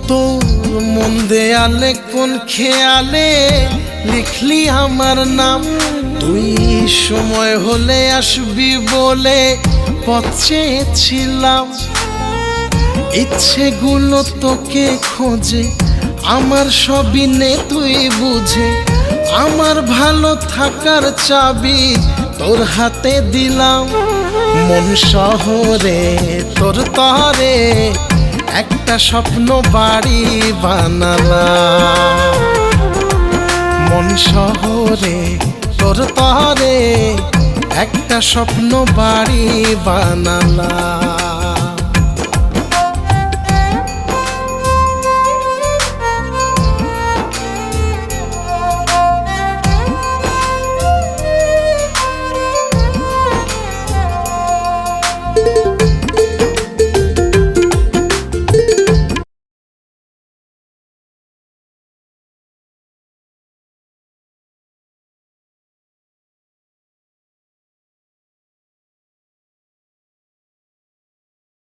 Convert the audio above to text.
তোর মন দেয়ালে কোন খেয়ালে লিখলি আমার নাম। তুই সময় হলে আসবি বলে পথ চেয়েছিলাম। ইচ্ছেগুলো তোকে খোঁজে, আমার সবই নে তুই বুঝে। আমার ভালো থাকার চাবি তোর হাতে দিলাম। মন শহরে তোর তরে একটা স্বপ্ন বাড়ি বানালাম। মন শহরে তোর তরে একটা স্বপ্ন বাড়ি বানালাম।